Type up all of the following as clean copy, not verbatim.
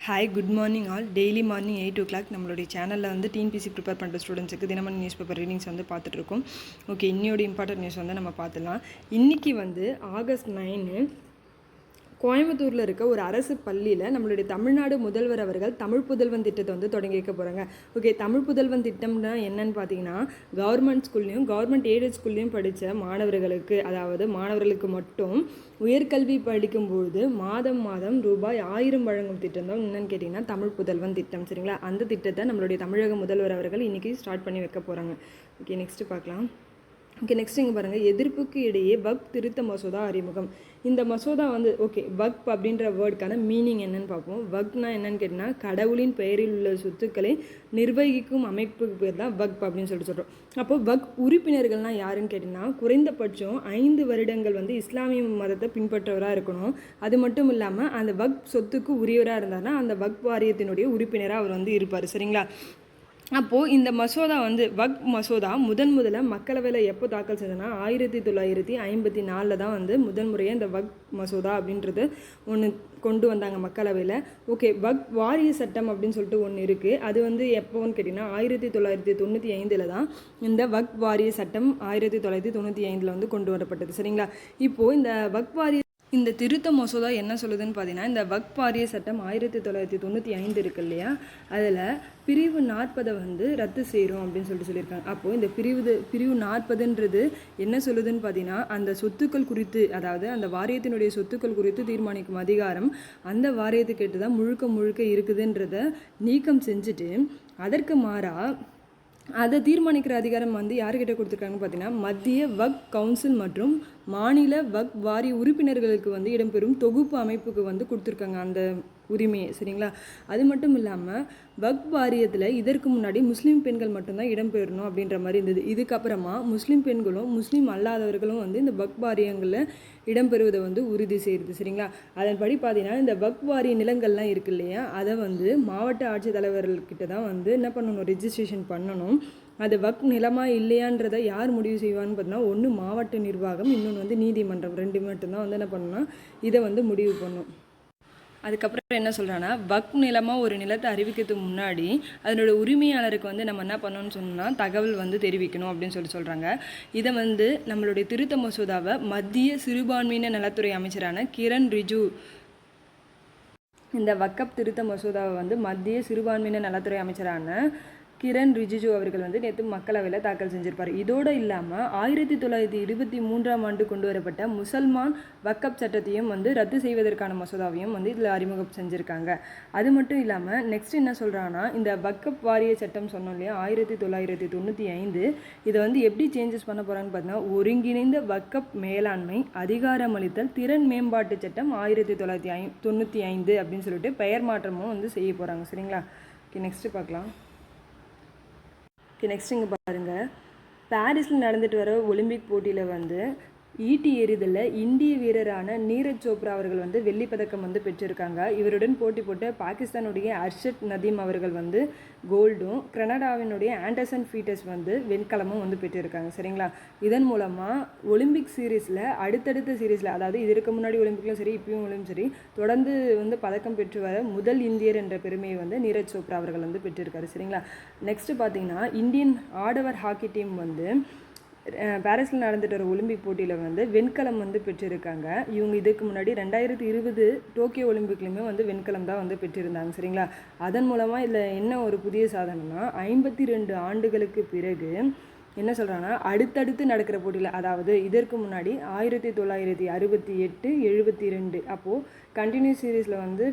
Hi, good morning all. Daily morning 8 o'clock நம்மளுடைய சேனலில் வந்து டிஎன்பிசி ப்ரிப்பேர் பண்ணுற ஸ்டூடெண்ட்ஸுக்கு தினமணி நியூஸ் பேப்பர் ரீடிங்ஸ் வந்து பார்த்துட்ருக்கோம். ஓகே, இன்னையோட இம்பார்ட்டன்ட் நியூஸ் வந்து நம்ம பார்த்துடலாம். இன்றைக்கி வந்து ஆகஸ்ட் 9 கோயம்புத்தூரில் இருக்க ஒரு அரசு பள்ளியில் நம்மளுடைய தமிழ்நாடு முதல்வர் அவர்கள் தமிழ் புதல்வன் திட்டத்தை வந்து தொடங்கி வைக்க போகிறாங்க. ஓகே, தமிழ் புதல்வன் திட்டம்னா என்னன்னு பார்த்தீங்கன்னா, கவர்மெண்ட் ஸ்கூல்லையும் கவர்மெண்ட் எய்டட் ஸ்கூல்லையும் படித்த மாணவர்களுக்கு, அதாவது மாணவர்களுக்கு மட்டும் உயர்கல்வி படிக்கும்போது மாதம் மாதம் ரூபாய் 1000 வழங்கும் திட்டம் தான் என்னன்னு கேட்டிங்கன்னா தமிழ் புதல்வன் திட்டம். சரிங்களா? அந்த திட்டத்தை நம்மளுடைய தமிழக முதல்வர் அவர்கள் இன்றைக்கி ஸ்டார்ட் பண்ணி வைக்க போகிறாங்க. ஓகே, நெக்ஸ்ட்டு பார்க்கலாம். ஓகே, நெக்ஸ்ட் இங்கே பாருங்கள். எதிர்ப்புக்கு இடையே வக்ஃப் திருத்த மசோதா அறிமுகம். இந்த மசோதா வந்து ஓகே, வக்ஃப் அப்படின்ற வேர்டுக்கான மீனிங் என்னன்னு பார்ப்போம். வக்ஃப்னா என்னன்னு கேட்டிங்கன்னா, கடவுளின் பெயரில் உள்ள சொத்துக்களை நிர்வகிக்கும் அமைப்புக்கு பேர் தான் வக்ஃப் அப்படின்னு சொல்கிறோம். அப்போது வக்ஃப் உறுப்பினர்கள்னால் யாருன்னு கேட்டிங்கன்னா, குறைந்தபட்சம் 5 வருடங்கள் வந்து இஸ்லாமிய மதத்தை பின்பற்றவராக இருக்கணும். அது மட்டும் இல்லாமல் அந்த வக்ஃப் சொத்துக்கு உரியவராக இருந்தார்னா அந்த வக்ஃப் வாரியத்தினுடைய உறுப்பினராக அவர் வந்து இருப்பார். சரிங்களா? அப்போது இந்த மசோதா வந்து வக்ஃப் மசோதா முதல்ல மக்களவையில் எப்போ தாக்கல் செஞ்சதுன்னா 1954 தான் வந்து முறையாக இந்த வக்ஃப் மசோதா அப்படின்றது ஒன்று கொண்டு வந்தாங்க மக்களவையில். ஓகே, வக்ஃப் வாரிய சட்டம் அப்படின்னு சொல்லிட்டு ஒன்று இருக்குது. அது வந்து எப்போன்னு கேட்டிங்கன்னா 1995 தான் இந்த வக்ஃப் வாரிய சட்டம் 1995 வந்து கொண்டு வரப்பட்டது. சரிங்களா? இப்போது இந்த வக்ஃப் வாரிய இந்த திருத்த மசோதா என்ன சொல்லுதுன்னு பார்த்தீங்கன்னா, இந்த வக்ஃப் வாரிய சட்டம் 1995 இருக்கு இல்லையா, அதில் பிரிவு 40 வந்து ரத்து செய்கிறோம் அப்படின்னு சொல்லியிருக்காங்க. அப்போது இந்த பிரிவு 40ன்றது என்ன சொல்லுதுன்னு பார்த்தீங்கன்னா, அந்த சொத்துக்கள் குறித்து, அதாவது அந்த வாரியத்தினுடைய சொத்துக்கள் குறித்து தீர்மானிக்கும் அதிகாரம் அந்த வாரியத்துக்கிட்ட தான் முழுக்க இருக்குதுன்றதை நீக்கம் செஞ்சுட்டு, அதற்கு மாறாக அதை தீர்மானிக்கிற அதிகாரம் வந்து யாருக்கிட்ட கொடுத்துருக்காங்கன்னு பார்த்தீங்கன்னா, மத்திய வக்ஃப் கவுன்சில் மற்றும் மாநில வக்ஃப் வாரிய உறுப்பினர்களுக்கு வந்து இடம்பெறும் தொகுப்பு அமைப்புக்கு வந்து கொடுத்துருக்காங்க அந்த உரிமையை. சரிங்களா? அது மட்டும் இல்லாமல் வக்ஃப் வாரியத்தில் இதற்கு முன்னாடி முஸ்லீம் பெண்கள் மட்டும்தான் இடம்பெறணும் அப்படின்ற மாதிரி இருந்தது. இதுக்கப்புறமா முஸ்லீம் பெண்களும் முஸ்லீம் அல்லாதவர்களும் வந்து இந்த வக்ஃப் வாரியங்களில் இடம்பெறுவதை வந்து உறுதி செய்கிறது. சரிங்களா? அதன்படி பார்த்தீங்கன்னா, இந்த வக்ஃப் வாரிய நிலங்கள்லாம் இருக்கு இல்லையா, அதை வந்து மாவட்ட ஆட்சித்தலைவர்கள்கிட்ட தான் வந்து என்ன பண்ணணும், ரெஜிஸ்ட்ரேஷன் பண்ணணும். அது வக்ஃப் நிலமாக இல்லையான்றதை யார் முடிவு செய்வான்னு பார்த்தீங்கன்னா, ஒன்று மாவட்ட நிர்வாகம், இன்னொன்று வந்து நீதிமன்றம். 2 மட்டும்தான் வந்து என்ன பண்ணணும்னா இதை வந்து முடிவு பண்ணும். அதுக்கப்புறம் என்ன சொல்கிறான்னா, வக்ஃப் நிலமாக ஒரு நிலத்தை அறிவிக்கிறதுக்கு முன்னாடி அதனோட உரிமையாளருக்கு வந்து நம்ம என்ன பண்ணணும்னு சொன்னால் தகவல் வந்து தெரிவிக்கணும் அப்படின்னு சொல்கிறாங்க. இதை வந்து நம்மளுடைய திருத்த மசோதாவை மத்திய சிறுபான்மையின நலத்துறை அமைச்சரான கிரண் ரிஜிஜு, இந்த வக்ஃப் திருத்த மசோதாவை வந்து மத்திய சிறுபான்மையின நலத்துறை அமைச்சரான கிரண் ரிஜிஜு அவர்கள் வந்து நேற்று மக்களவையில் தாக்கல் செஞ்சிருப்பார். இதோடு இல்லாமல் 1923 கொண்டு வரப்பட்ட முசல்மான் வக்ஃப் சட்டத்தையும் வந்து ரத்து செய்வதற்கான மசோதாவையும் வந்து இதில் அறிமுகம் செஞ்சுருக்காங்க. அது மட்டும் இல்லாமல் நெக்ஸ்ட் என்ன சொல்கிறாங்கன்னா, இந்த வக்ஃப் வாரிய சட்டம் சொன்னோம் இல்லையா 1995, இதை வந்து எப்படி சேஞ்சஸ் பண்ண போகிறான்னு பார்த்தீங்கன்னா, ஒருங்கிணைந்த வக்ஃப் மேலாண்மை அதிகாரமளித்தல் திறன் மேம்பாட்டு சட்டம் 1995 அப்படின்னு சொல்லிட்டு பெயர் மாற்றமும் வந்து செய்ய போகிறாங்க. சரிங்களா? ஓகே, நெக்ஸ்ட்டு பார்க்கலாம். நெக்ஸ்ட் இங்கே பாருங்கள். பாரிஸில் நடந்துட்டு வர ஒலிம்பிக் போட்டியில் வந்து ஈட்டி எறிதலில் இந்திய வீரரான நீரஜ் சோப்ரா அவர்கள் வந்து வெள்ளிப்பதக்கம் வந்து பெற்றிருக்காங்க. இவருடன் போட்டி போட்ட பாகிஸ்தானுடைய அர்ஷத் நதீம் அவர்கள் வந்து கோல்டும், கனடாவினுடைய ஆண்டர்சன் பீட்டர்ஸ் வந்து வெண்கலமும் வந்து பெற்றிருக்காங்க. சரிங்களா? இதன் மூலமாக ஒலிம்பிக் சீரீஸில் அடுத்தடுத்த சீரீஸில், அதாவது இதற்கு முன்னாடி ஒலிம்பிக்லையும் சரி இப்பயும் சரி தொடர்ந்து வந்து பதக்கம் பெற்று வர முதல் இந்தியர் என்ற பெருமையை வந்து நீரஜ் சோப்ரா அவர்கள் வந்து பெற்றிருக்காரு. சரிங்களா? நெக்ஸ்ட்டு பார்த்தீங்கன்னா, இந்தியன் ஆடவர் ஹாக்கி டீம் வந்து பாரிஸில் நடந்துட்டு வர ஒலிம்பிக் போட்டியில் வந்து வெண்கலம் வந்து பெற்றிருக்காங்க. இவங்க இதுக்கு முன்னாடி 2020 டோக்கியோ ஒலிம்பிக்லையுமே வந்து வெண்கலம் தான் வந்து பெற்றிருந்தாங்க. சரிங்களா? அதன் மூலமாக இதில் என்ன ஒரு புதிய சாதனைனா, 52 ஆண்டுகளுக்கு பிறகு என்ன சொல்கிறாங்கன்னா, அடுத்தடுத்து நடக்கிற போட்டியில், அதாவது இதற்கு முன்னாடி 1968, 72 அப்போது கண்டினியூஸ் சீரீஸில் வந்து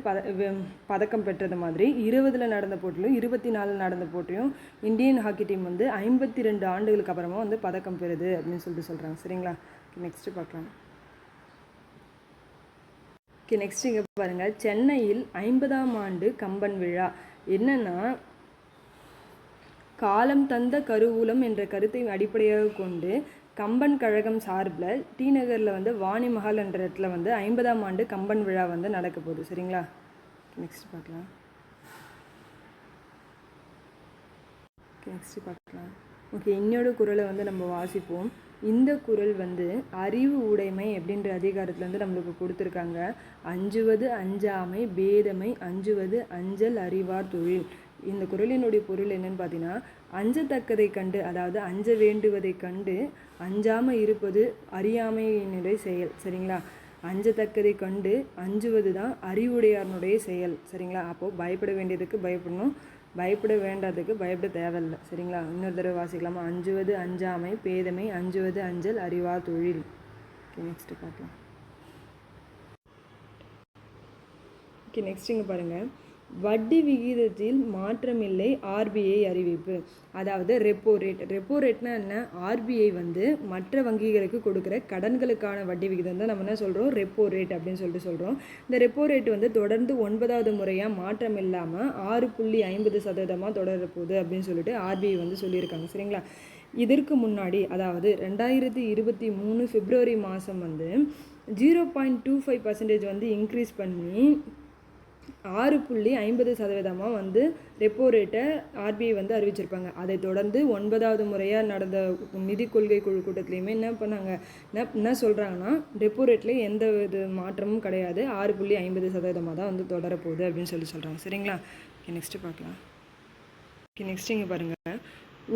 பதக்கம் பெற்றது மாதிரி 20 நடந்த போட்டியும் 24 நடந்த போட்டியும் இந்தியன் ஹாக்கி டீம் வந்து 52 ஆண்டுகளுக்கு அப்புறமா வந்து பதக்கம் பெறுது அப்படின்னு சொல்கிறாங்க. சரிங்களா? நெக்ஸ்ட்டு பார்க்கலாம். ஓகே, நெக்ஸ்ட் இங்கே பாருங்கள். சென்னையில் 50ஆம் ஆண்டு கம்பன் விழா. என்னென்னா, காலம் தந்த கருவூலம் என்ற கருத்தை அடிப்படையாக கொண்டு கம்பன் கழகம் சார்பில் டி நகரில் வந்து வாணிமஹால் என்ற இடத்துல வந்து 50ஆம் ஆண்டு கம்பன் விழா வந்து நடக்க போகுது. சரிங்களா? நெக்ஸ்ட் பார்க்கலாம். ஓகே, இன்னொரு குறளை வந்து நம்ம வாசிப்போம். இந்த குறள் வந்து அறிவு உடைமை அப்படின்ற அதிகாரத்தில் வந்து நம்மளுக்கு கொடுத்துருக்காங்க. அஞ்சுவது அஞ்சாமை பேதமை அஞ்சுவது அஞ்சல் அறிவார் தொழில். இந்த குறளினுடைய பொருள் என்னன்னு பார்த்தீங்கன்னா, அஞ்சத்தக்கதை கண்டு, அதாவது அஞ்ச வேண்டுவதை கண்டு அஞ்சாமல் இருப்பது அறியாமையினுடைய செயல். சரிங்களா? அஞ்சத்தக்கதை கண்டு அஞ்சுவது தான் அறிவுடையாரனுடைய செயல். சரிங்களா? அப்போது பயப்பட வேண்டியதுக்கு பயப்படணும், பயப்பட வேண்டாததுக்கு பயப்பட தேவையில்லை. சரிங்களா? இன்னொரு தடவை வாசிக்கலாமா? அஞ்சுவது அஞ்சாமை பேதமை அஞ்சுவது அஞ்சல் அறிவார் தொழில். ஓகே, நெக்ஸ்ட்டு பார்க்கலாம். ஓகே, நெக்ஸ்ட் இங்கே பாருங்கள். வட்டி விகிதத்தில் மாற்றமில்லை ஆர்பிஐ அறிவிப்பு. அதாவது ரெப்போ ரேட். ரெப்போ ரேட்னா என்ன? ஆர்பிஐ வந்து மற்ற வங்கிகளுக்கு கொடுக்குற கடன்களுக்கான வட்டி விகிதம் தான் நம்ம என்ன சொல்கிறோம்? ரெப்போ ரேட் அப்படின்னு சொல்லிட்டு சொல்கிறோம். இந்த ரெப்போ ரேட் வந்து தொடர்ந்து 9வது முறையாக மாற்றம் இல்லாமல் 6.50% தொடர போகுது அப்படின்னு சொல்லிட்டு ஆர்பிஐ வந்து சொல்லியிருக்காங்க. சரிங்களா? இதற்கு முன்னாடி, அதாவது 2023 பிப்ரவரி மாதம் வந்து 0.25% வந்து இன்க்ரீஸ் பண்ணி 6.50% வந்து ரெப்போ ரேட்டை ஆர்பிஐ வந்து அறிவிச்சிருப்பாங்க. அதை தொடர்ந்து 9வது முறையாக நடந்த நிதி கொள்கை குழு கூட்டத்துலேயுமே என்ன பண்ணாங்க, என்ன சொல்கிறாங்கன்னா, ரெப்போ ரேட்டில் எந்த வித மாற்றமும் கிடையாது, 6.50% தான் வந்து தொடரப்போகுது அப்படின்னு சொல்கிறாங்க. சரிங்களா? ஓகே, நெக்ஸ்ட்டு பார்க்கலாம். ஓகே, நெக்ஸ்ட் இங்கே பாருங்கள்.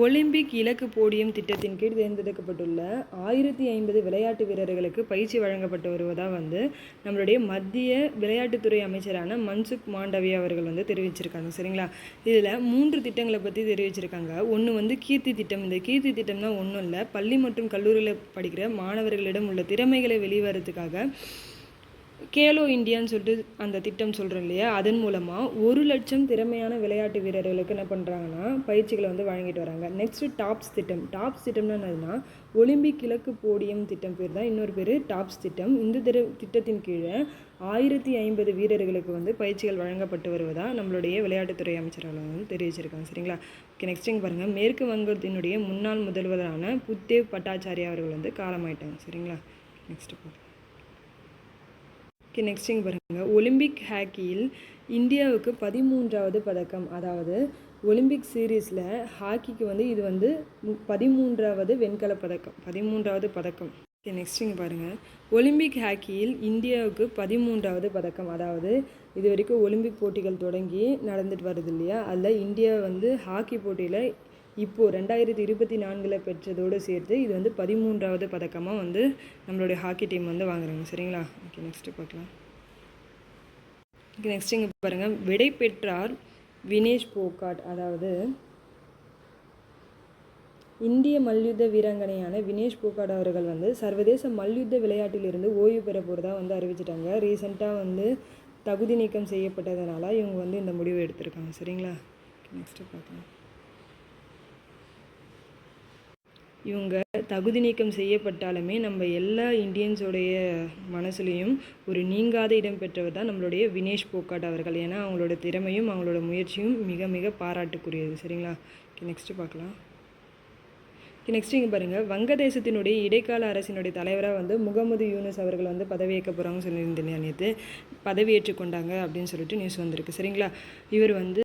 ஒலிம்பிக் இலக்கு போடியம் திட்டத்தின் கீழ் தேர்ந்தெடுக்கப்பட்டுள்ள 1050 விளையாட்டு வீரர்களுக்கு பயிற்சி வழங்கப்பட்டு வருவதாக வந்து நம்மளுடைய மத்திய விளையாட்டுத்துறை அமைச்சரான மன்சுக் மாண்டவியா அவர்கள் வந்து தெரிவிச்சிருக்காங்க. சரிங்களா? இதில் 3 திட்டங்களை பற்றி தெரிவிச்சிருக்காங்க. ஒன்று வந்து கீர்த்தி திட்டம். இந்த கீர்த்தி திட்டம்னா ஒன்றும் இல்லை, பள்ளி மற்றும் கல்லூரியில் படிக்கிற மாணவர்களிடம் உள்ள திறமைகளை வெளிவரத்துக்காக கேலோ இந்தியான்னு சொல்லிட்டு அந்த திட்டம் சொல்கிறோம் இல்லையா, அதன் மூலமாக 1 லட்சம் திறமையான விளையாட்டு வீரர்களுக்கு என்ன பண்ணுறாங்கன்னா பயிற்சிகளை வந்து வழங்கிட்டு வராங்க. நெக்ஸ்ட்டு டாப்ஸ் திட்டம். டாப்ஸ் திட்டம்னா என்னதுன்னா, ஒலிம்பிக் இலக்கு போடியம் திட்டம் பேர் தான் இன்னொரு பேர் டாப்ஸ் திட்டம். இந்த திட்டத்தின் கீழே 1050 வீரர்களுக்கு வந்து பயிற்சிகள் வழங்கப்பட்டு வருவதாக நம்மளுடைய விளையாட்டுத்துறை அமைச்சர்கள் வந்து தெரிவிச்சிருக்காங்க. சரிங்களா? ஓகே, நெக்ஸ்ட் இங்கே பாருங்கள். மேற்கு வங்கத்தினுடைய முன்னாள் முதல்வரான புத்தேவ் பட்டாச்சாரியா அவர்கள் வந்து காலமாயிட்டாங்க. சரிங்களா? நெக்ஸ்ட்டு பார்க்கலாம். ஓகே, நெக்ஸ்ட் இங்கே பாருங்கள். ஒலிம்பிக் ஹாக்கியில் இந்தியாவுக்கு 13வது பதக்கம். அதாவது ஒலிம்பிக் சீரீஸில் ஹாக்கிக்கு வந்து இது வந்து 13வது வெண்கல பதக்கம், 13வது பதக்கம். ஓகே, நெக்ஸ்ட் இங்கே பாருங்கள். ஒலிம்பிக் ஹாக்கியில் இந்தியாவுக்கு 13வது பதக்கம். அதாவது இது வரைக்கும் ஒலிம்பிக் போட்டிகள் தொடங்கி நடந்துட்டு வருது இல்லையா, அதில் இந்தியா வந்து ஹாக்கி போட்டியில் இப்போது 2024 பெற்றதோடு சேர்த்து இது வந்து 13வது பதக்கமாக வந்து நம்மளுடைய ஹாக்கி டீம் வந்து வாங்குறாங்க. சரிங்களா? ஓகே, நெக்ஸ்ட்டு பார்க்கலாம். ஓகே, நெக்ஸ்ட் இங்கே பாருங்கள். விடை பெற்றார் வினேஷ் போகாட். அதாவது இந்திய மல்யுத்த வீராங்கனையான வினேஷ் போகாட் அவர்கள் வந்து சர்வதேச மல்யுத்த விளையாட்டிலிருந்து ஓய்வு பெற போகிறதா வந்து அறிவிச்சிட்டாங்க. ரீசெண்டாக வந்து தகுதி நீக்கம் செய்யப்பட்டதுனால இவங்க வந்து இந்த முடிவு எடுத்திருக்காங்க. சரிங்களா? நெக்ஸ்ட்டு பார்க்கலாம். இவங்க தகுதி நீக்கம் செய்யப்பட்டாலுமே நம்ம எல்லா இந்தியன்ஸோடைய மனசுலேயும் ஒரு நீங்காத இடம் பெற்றவர் தான் நம்மளுடைய வினேஷ் போகாட் அவர்கள். ஏன்னா அவங்களோட திறமையும் அவங்களோட முயற்சியும் மிக மிக பாராட்டுக்குரியது. சரிங்களா? ஓகே, நெக்ஸ்ட்டு பார்க்கலாம். நெக்ஸ்ட் இங்கே பாருங்கள். வங்கதேசத்தினுடைய இடைக்கால அரசினுடைய தலைவராக வந்து முகமது யூனுஸ் அவர்கள் வந்து பதவியேற்க போகிறாங்கன்னு சொல்லியிருந்தேன் நேற்று. பதவியேற்று கொண்டாங்க அப்படின்னு சொல்லிட்டு நியூஸ் வந்திருக்கு. சரிங்களா? இவர் வந்து